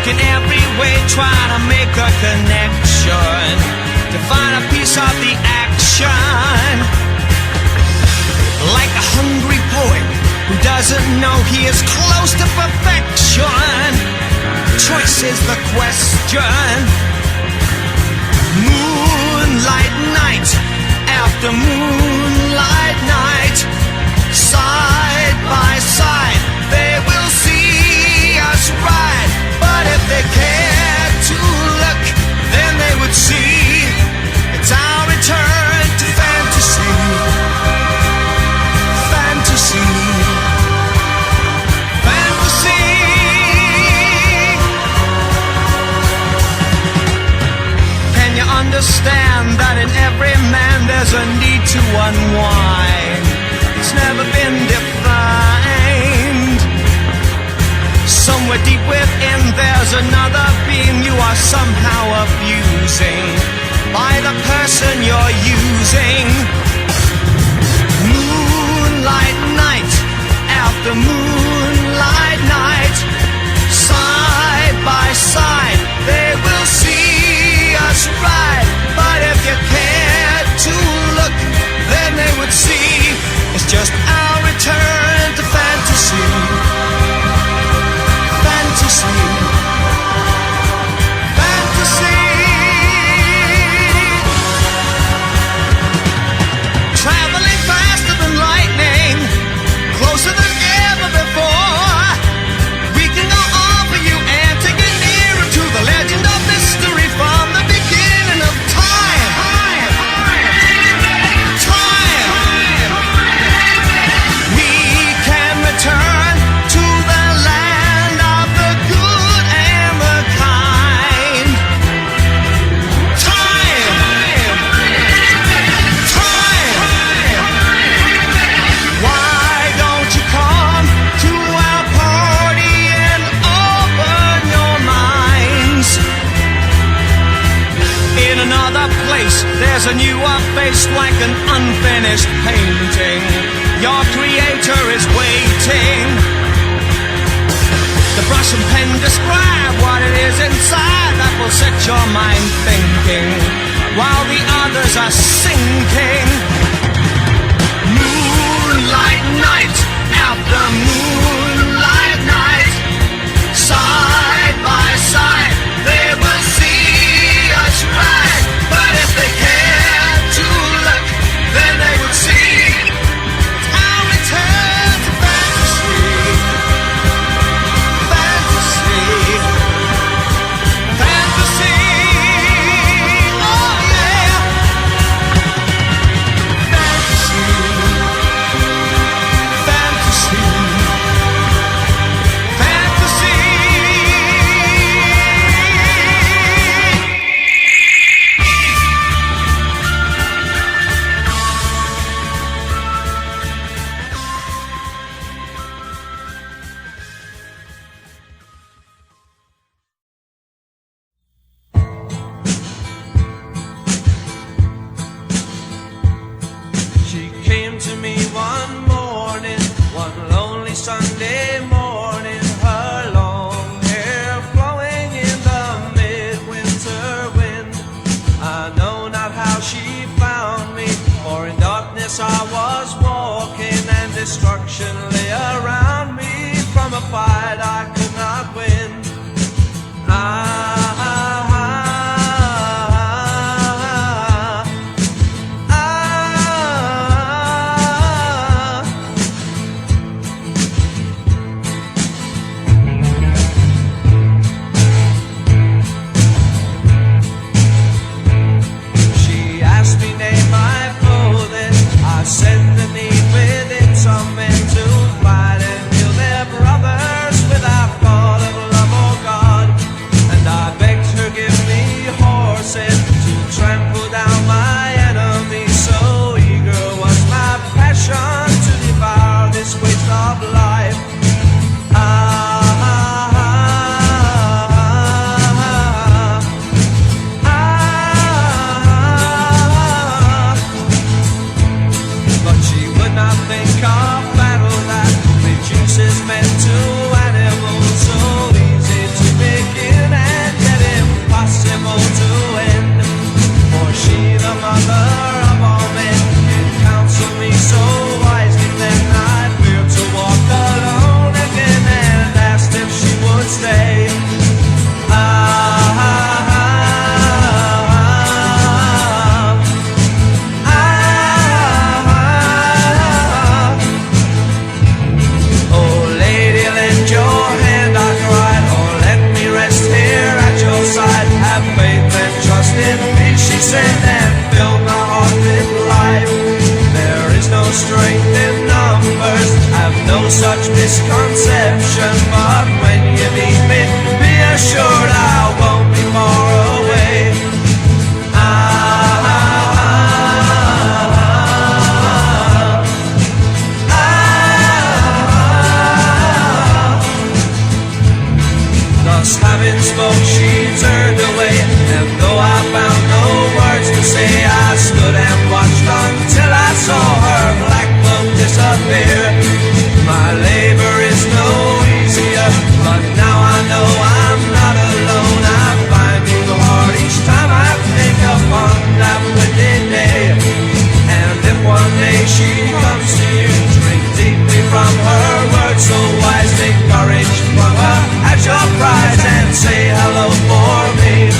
look in every way, try to make a connection, to find a piece of the action. Like a hungry poet who doesn't know he is close to perfection. Choice is the question. Moonlight night after moonlight night, side by side they will see us ride. But if they cared to look, then they would see it's our return to fantasy. Fantasy. Fantasy. Can you understand that in every man there's a need to unwind? It's never been defined. Somewhere deep within there's another being you are somehow abusing by the person you're using. Moonlight night after moonlight night, side by side they will see us ride. But if you cared to look, then they would see it's just our return to fantasy. Fantasy. Fantasy. Traveling faster than lightning, closer than ever before. We can go on for you and take it nearer to the legend of mystery from the beginning of time. Time. We can return to the land of the good and the kind. Time. Time. Why don't you come to our party and open your minds? In another place, there's a newer face like an unfinished painting. Your creator is waiting. The brush and pen describe what it is inside that will set your mind thinking, while the others are sinking. Moonlight night after moonlight night, side by side they will see us ride. But if they cared to look, then they would see it's our return to fantasy. Fantasy. misconception, but when you need me, be assured I won't be far away. Thus having spoke, she turned away, and though I found no words to say, I stood and watched until I saw her black cloak disappear. My labor is no easier, but now I know I'm not alone. I find it hard each time I think upon that windy day. And if one day she comes to you, drink deeply from her words so wise, take courage from her at your prize and say hello for me.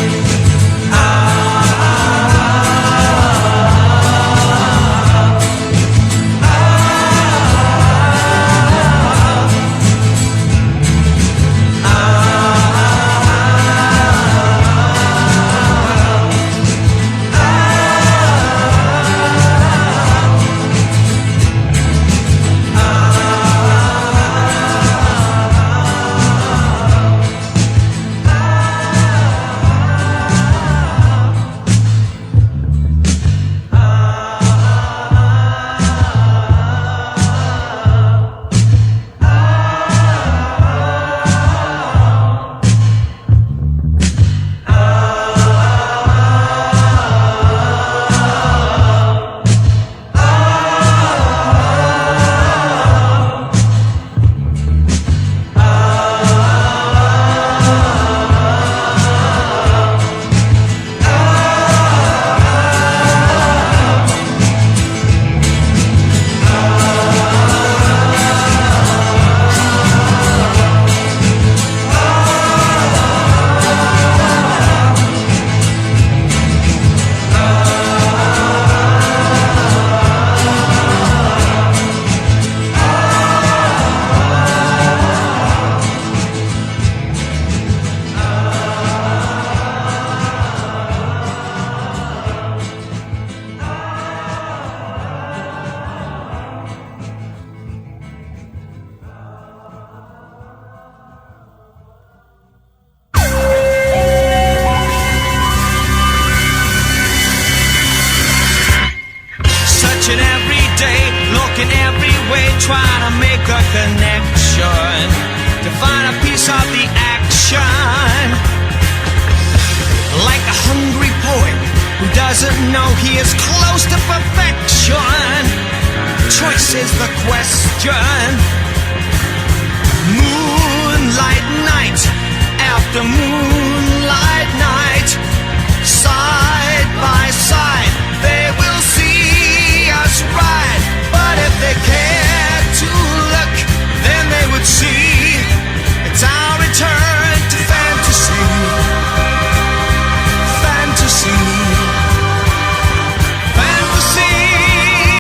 Trying to make a connection to find a piece of the action. Like a hungry poet who doesn't know he is close to perfection. Choice is the question. Moonlight night after moonlight night, side by side they will see us ride. But if they care to look, then they would see